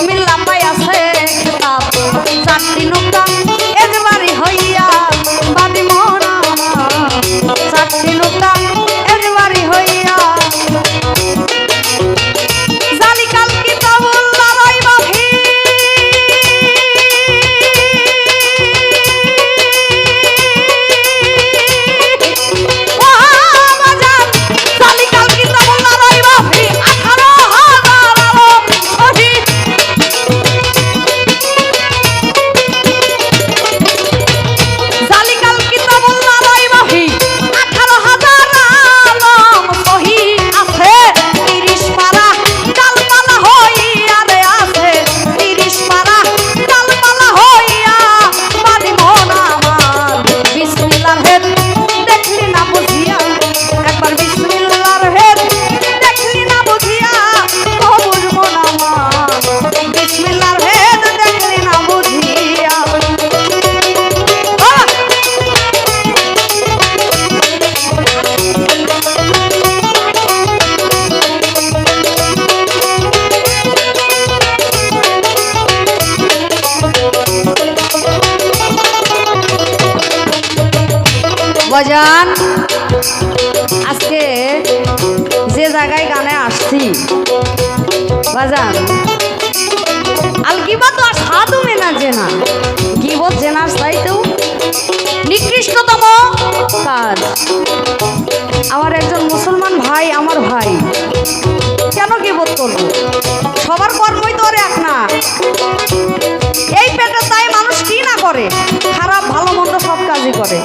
বিসমিল্লাহ পাই আছে খেতাব চারটি নৌকা একবারই হইয়া বাদি মোরা চারটি নৌকা একবারই হইয়া জালিকাল কিতাবুল্লাহ রাইবা ফি বাজান আজকে যে জায়গায় গানে আসছি বাজান আল গিবত আর সাধু মেনা জেনা গিবত জেনার চাইতেও নিকৃষ্টতম কাজ। আমার একজন মুসলমান ভাই আমার ভাই কেন গিবত করব? সবার কর্মই তো আর এক না। এই পেটে তাই মানুষ কি না করে, খারাপ ভালো মন্দ সব কাজই করে।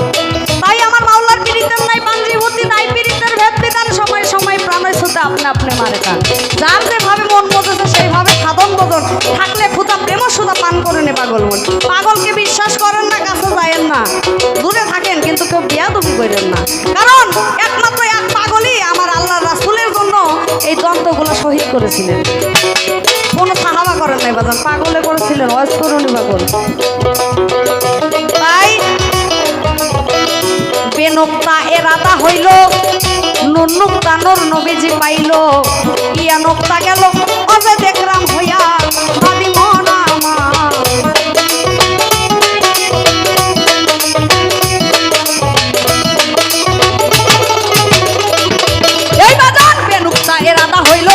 তাই আমার মাওলার পীড়িতের নাই পাঞ্জিভূতি নাই পীড়িতের ভেদ বিধান সময় সময় প্রাণের ছুতে আপনি আপনি মারে খান। যার যেভাবে মন বোঝেছে সেইভাবে সাধন বোঝন থাকলে খুদা প্রেম সুদা পান করে নে পাগল মন। পাগলকে বিশ্বাস করেন না, কাছে যায়েন না, দূরে থাকেন, কিন্তু কেউ বিয়াদবি করেন না। কারণ একমাত্র এক পাগলই আমার আল্লাহ রাসূলের জন্য এই দন্তগুলো শহীদ করেছিলেন। কোনো সাহাবা করেন নাই বাজান, পাগলে করেছিলেন অস্তরণী পাগল। তাই বেনক্তা এরাদা হইল নুনুক্তা নূর নবীজি পাইল ইয়া নক্তা গেল অজে দেখরাম হইয়া বাদি মন আমার। এই বাজান বেনক্তা এরাদা হইল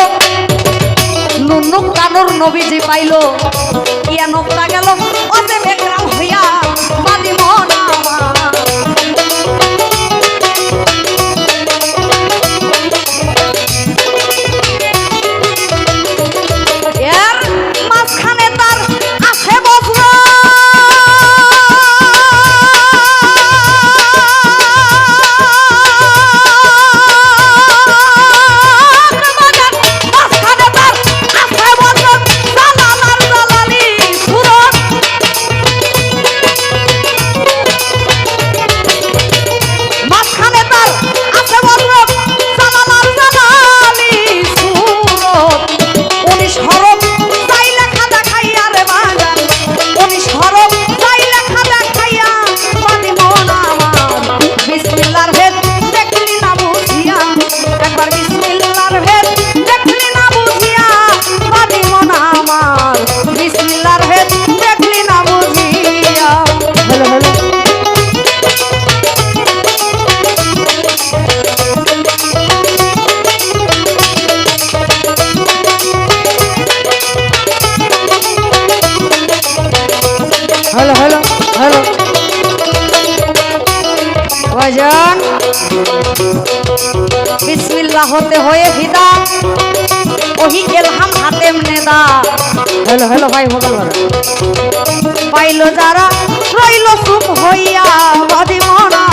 নুনুক্তা নূর নবীজি পাইল ইয়া নক্তা গেল অজে দেখরাম হইয়া বাদি মন আমার। हेलो हेलो हेलो भजन बिस्मिल्लाह होते होए फिदा ওহি এলহাম হাতেম নেদা। हेलो हेलो भाई भगल पाइलो যারা রইল চুপ হইয়া বাদি মনা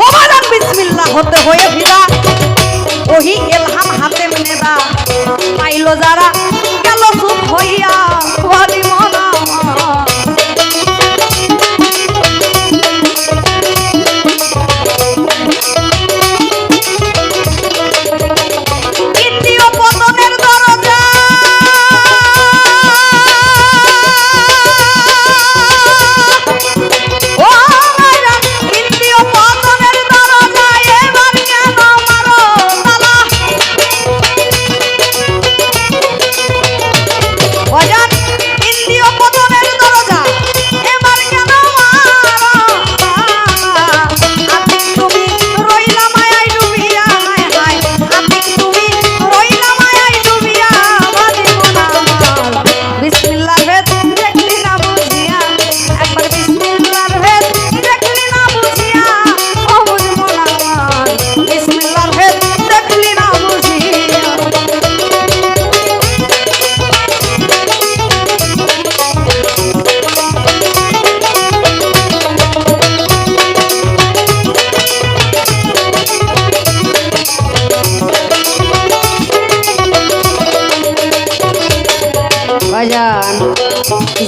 ও বাজান বিসমিল্লাহ হতে হয়ে ফিরা ওহি এলহাম হাতে নেদা পাইলো যারা গেল চুপ হইয়া বাদি মনা।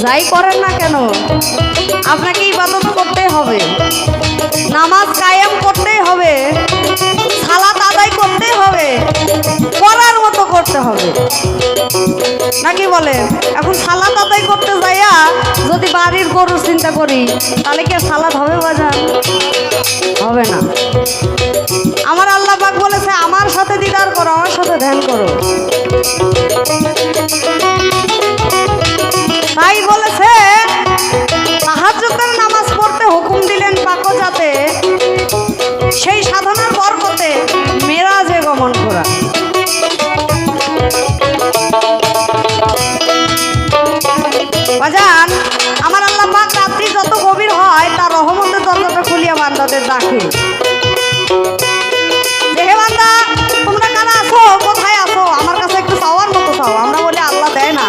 যাই করেন না কেন আপনাকে ইবাদত করতেই হবে, নামাজ কায়েম করতেই হবে, সালাত আদায় করতেই হবে, করার মতো করতে হবে, নাকি বলেন? এখন সালাত আদায় করতে যাইয়া যদি বাড়ির গরুর চিন্তা করি তাহলে কি সালাত হবে বাজার? হবে না। আমার আল্লাহ পাক বলেছে আমার সাথে দিদার করো, আমার সাথে ধ্যান করো। তাই বলেছে তাহাজ্জুদের নামাজ পড়তে হুকুম দিলেন পাকো যাতে সেই সাধনার বরকতে মেরাজে গমন করা। বাজান আমার আল্লাহ পাক রাত্রি যত গভীর হয় তার রহমতের দরজাটা খুলিয়া বান্দাদের ডাকে, যে হে বান্দা তোমরা কারা আছো, কোথায় আছো, আমার কাছে একটু চাওয়ার মতো চাও। আমরা বলি আল্লাহ দেয় না,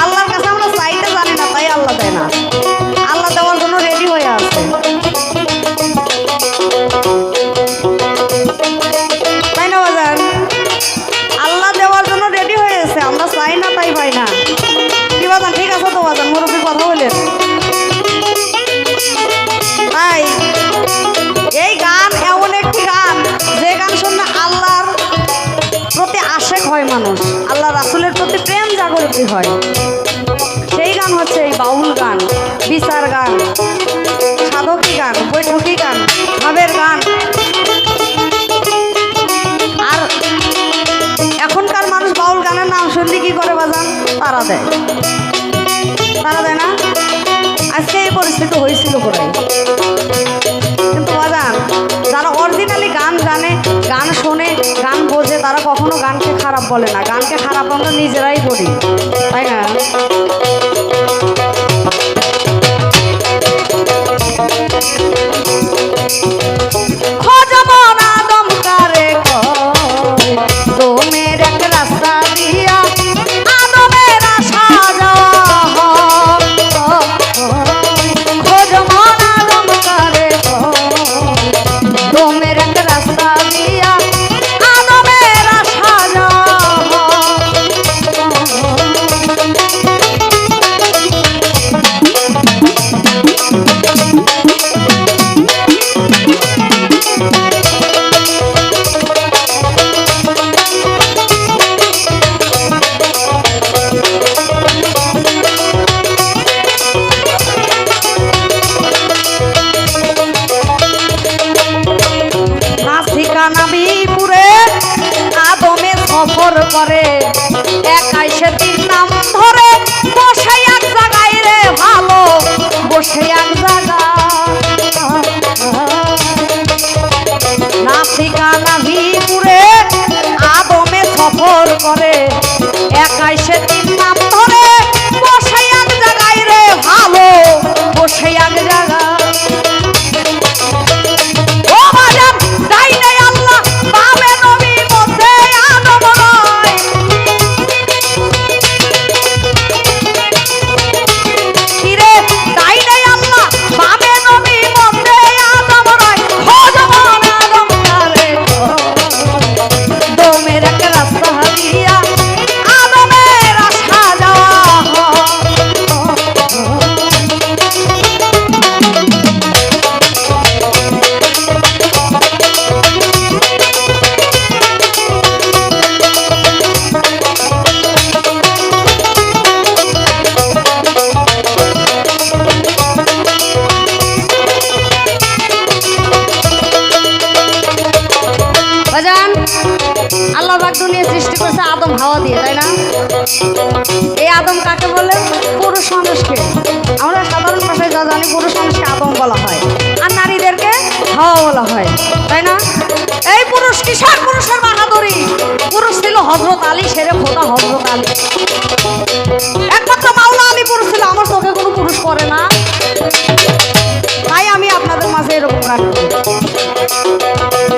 আল্লাহর কাছে আমরা চাইতে জানি না তাই আল্লাহ দেয় না। আল্লাহ দেওয়ার জন্য রেডি হয়ে আছে, তাই না বাজান? আল্লাহ দেওয়ার জন্য রেডি হয়ে আছে, আমরা চাই না তাই পাই না। কি বাজান ঠিক আছে তো বাজান? মুরব্বী কথা বলেন। তাই এই গান এমন একটি গান যে গান শুনলে আল্লাহর প্রতি আশেক হয় মানুষ, আল্লাহ রাসূলের প্রতি প্রেম জাগরিত হয়। সেই গান হচ্ছে এই বাউল গান, বিচার গান, সাধকী গান, বৈঠকী গান, ভাবের গান। আর এখনকার মানুষ বাউল গানের নাম শুনলে কি করে বাজান? তারা দেয়, তারা দেয় না। আজকে এই পরিস্থিতি হয়েছিল কোথায়? কিন্তু বাজান যারা অরিজিনালি গান জানে, গান শোনে, গান বোঝে, তারা কখনো গানকে খারাপ বলে না। গানকে খারাপ আমরা নিজেরাই করি, তাই না? খোঁজমন আদম কারে কয়, দমের এক রাস্তা দিয়া আদমের আশা যাওয়া। খোঁজমন আদম কারে কয়, দমের এক রাস্তা দিয়া আদমের আশা যাওয়া। নাবিপুরে আদমে সফর করে, একাই সেদিন নাম ধরে বসে এক জায়গায় রে ভালো, বসে এক জায়গায়। নাসিকা নাবিপুরে আদমে সফর করে, একাই সেদিন নাম ধরে বসে এক জায়গায় রে ভালো, বসে এক জায়গায়। আল্লাহ পাক দুনিয়া সৃষ্টি করেছে আদম হাওয়া দিয়ে, তাই না? এই আদম কাকে বলে? পুরুষ মানুষকে। আমরা সাধারণ ভাষায় যা জানি পুরুষ মানুষকে আদম বলা হয়, আর নারীদেরকে হাওয়া বলা হয়, তাই না? এই পুরুষ কিসের পুরুষের বাহাদুরি? পুরুষ ছিল হযরত আলী, শেরে খোদা হযরত আলী। একমাত্র মাওলা আলী পুরুষ ছিল। আমার চোখে কোনো পুরুষ পড়ে না, তাই আমি আপনাদের মাঝে এরকম গান করি।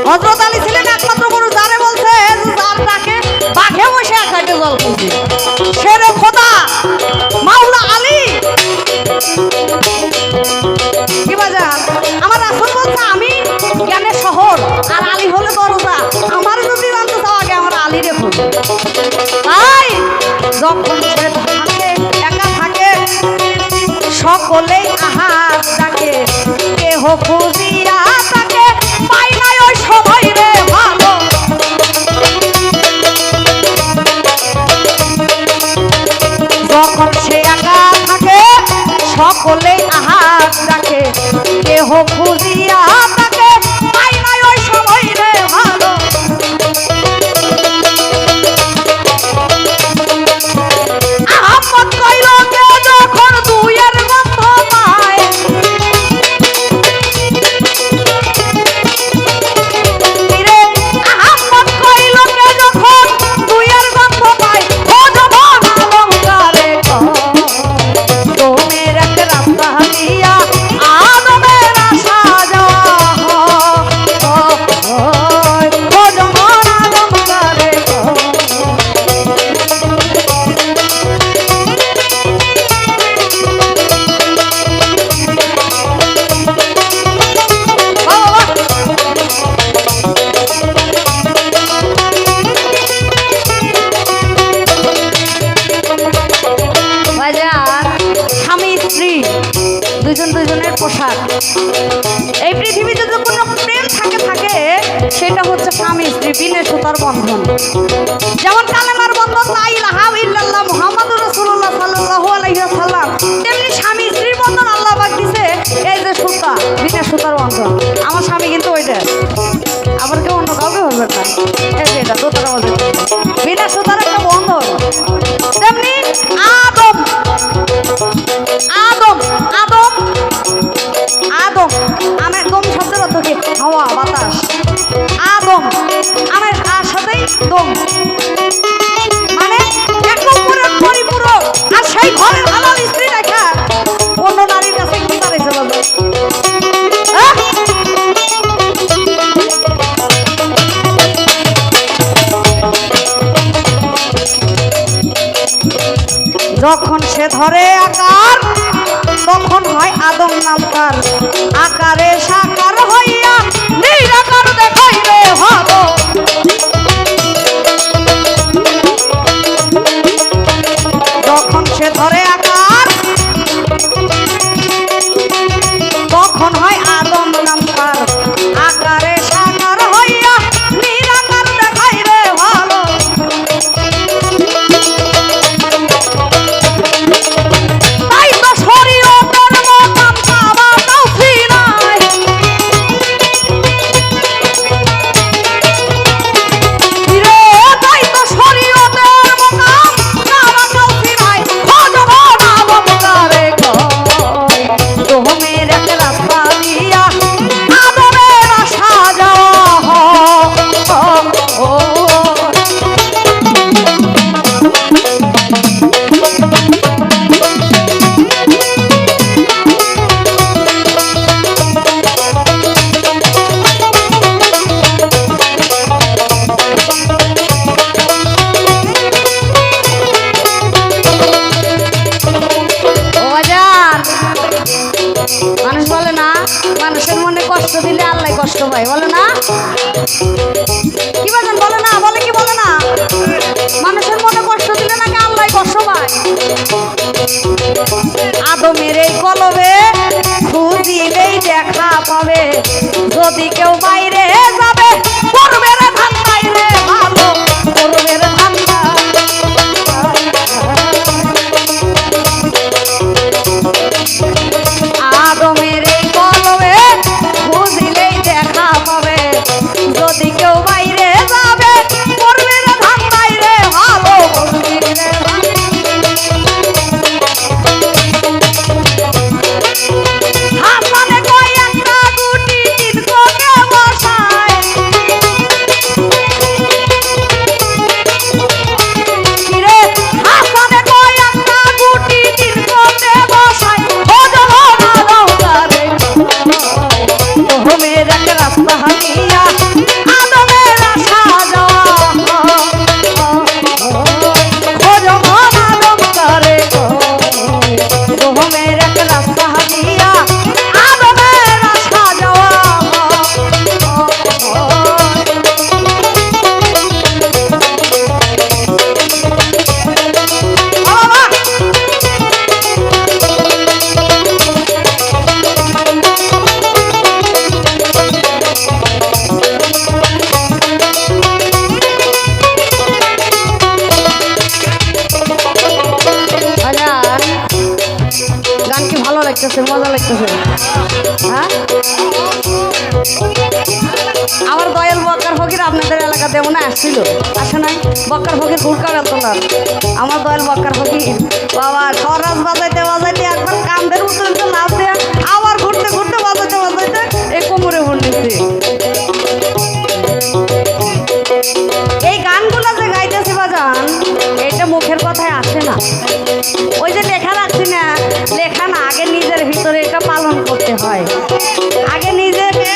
হযরত আলী ছিলেন একমাত্র পুরুষ, যারে বলছে যার তাকে বাঘে বসে এক হাতে জল খুঁজে, শেরে খোদা মাওলা আলী। কি বাজান? আমার রাসূল বলছে আমি জ্ঞানের শহর, আর আলী হলে দরজা। আমার যদি জানতে চাও আগে আমার আলী রে খোঁজো। তাই যখন সে থাকে একা থাকে সকলে আহার ডাকে কেহ খুঁজিয়া তাকে পাই নাই ওই সময় রে ভালো যখন সে একা থাকে সকলে আহার ডাকে কেহ খুঁজিয়া তাকে পাই নাই ওই সময় রে ভালো আহম্মদ কইল কে যখন দুইয়ের গন্ধ পায় রে আহম্মদ কইল কে যখন দুইয়ের গন্ধ পায় খোঁজ ভন অলঙ্কারে তোমের এক রাস্তা দিয়া আদমের আশা যাওয়া খোঁজ ভন অলঙ্কারে স্বামী স্ত্রী দুজন দুজনের পোশাক এই পৃথিবীতে যে কোনো প্রেম থাকে সেটা হচ্ছে স্বামী স্ত্রী বিনে সুতার বন্ধন যেমন কালেমার বন্ধন লা ইলাহা ইল্লাল্লাহ মুহাম্মাদুর রাসূলুল্লাহ সাল্লাল্লাহু আলাইহি ওয়াসাল্লাম তেমনি স্বামী স্ত্রীর বন্ধন আল্লাহ পাক দিয়েছে এই যে সুতা বিনা সুতার বন্ধন আমার স্বামী কিন্তু ওইটা আবার কেউ অন্য কাউকে বলবে না এই যে এটা দোতরা বলবে বিনা সুতার একটা বন্ধন তেমনি আদম আদম আদম আদম আমার দম শব্দের অর্থ কি হাওয়া বাতাস আদম আমার আর সাথেই দম মানে একে অপরের পরিপূরক আর সেই ঘরের হালাল স্ত্রী দেখা অন্য নারীর কাছে কি দাঁড়িয়েছে বলবে যখন সে ধরে আকার তখন হয় আদম নামকার আকারে সাকার হইয়া নিরাকার দেখাইবে ভালো যখন সে ধরে আকার তখন হয় আদম নামকার আকারে সাকার হইয়া নিরাকার দেখাইবে ভালো তাই তো শরীয়তের মকাম কাবা তৌফি নাই রে তাই তো শরীয়তের মকাম কাবা তৌফি নাই খোঁজব না বমকারে কই তোমের এক রাস্তা দিয়া আদমের আশা যাওয়া ও মানুষ বলে না মানুষের মনে কষ্ট দিলে আল্লাহ কষ্ট পায় বলে না কি বাজান বলে না বলে কি বলে না মানুষের মনে কষ্ট দিলে নাকি আল্লাহ কষ্ট পায় আদমের এই কলবে খুঁজিলেই দেখা পাবে যদি কেউ বাইরে যাবে করবে রে ধান বাইরে ভালো করবে রে ধান আদমের এই কলবে খুঁজিলেই দেখা পাবে যদি কেউ বাইরে যাবে করবে রে ধান বাইরে ভালো করবে রে ধান হাসানে কয় একটা গুটি তিন কোকে বস আমার দয়াল বক্কার ফকির আপনাদের এলাকাতে মনে আসছিল, আসে নাই? বক্কার ফকির ঘুরকা গেল তোলার আমার দয়াল বক্কার ফকির বাবা খরাজ বাজাইতে বাজাইতে একবার কান্দের উঠতে লাভ দেয়া আবার ঘুরতে ঘুরতে বাজাইতে বাজাইতে এই কোমরে ভুলতেছে। এই গানগুলো যে গাইতেছি বাজান, এটা মুখের কথায় আসে না। ওই যে লেখা রাখছি না, লেখা না, আগে নিজের ভিতরে এটা পালন করতে হয়। আগে নিজেকে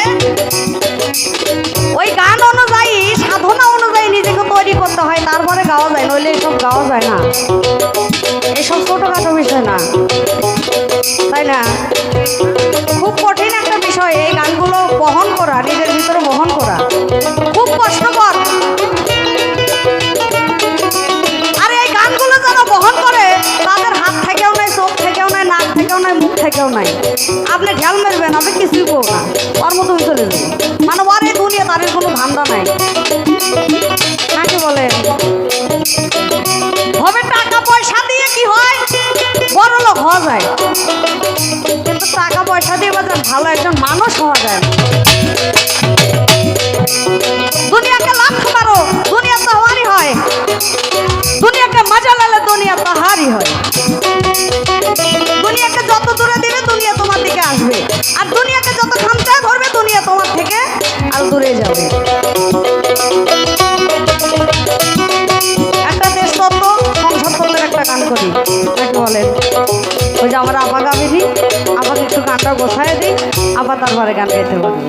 ওই গান অনুযায়ী, সাধনা অনুযায়ী নিজেকে তৈরি করতে হয়, তারপরে গাওয়া যায়, নইলে এসব গাওয়া যায় না। এসব ছোটোখাটো বিষয় না, তাই না? খুব কঠিন একটা বিষয় এই গানগুলো বহন করা, নিজের ভিতরে বহন করা খুব কষ্টকর। আর এই গানগুলো যারা বহন করে তাদের হাত থেকেও নাই, চোখ থেকেও নাই, নাক থেকেও নাই, মুখ থেকেও নাই। আপনি ঢেল মেরবেন, আপনি কিছুই করো না, ওর মতো চলে যাবে। মানে ওর এই দুনিয়া তাদের কোনো ধান্দা নাই, নাকি বলে? হবে টাকা পয়সা দিয়ে কি হয়, বড় লোক হওয়া যায়, কিন্তু টাকা পয়সা দিয়ে বাজার ভালো একজন মানুষ হওয়া যায় না। দুনিয়াকে লাখ মারো, দুনিয়া তাহারই হয়, দুনিয়াকে মজা লালে দুনিয়া তাহারই হয়। দুনিয়াকে যত দূরে দিবে দুনিয়া তোমার দিকে আসবে, আর দুনিয়াকে যত খামচায় ধরবে দুনিয়া তোমার থেকে আর দূরে যাবে। একটা দেশ তত্ত্ব, সংসার তত্ত্বের একটা গান করি, নাকি বলেন? ওই যে আমার আপা গাবি দিই, আপাকে একটু গানটা গোছায় দিই, আপা তারপরে গান গাইতে পারি।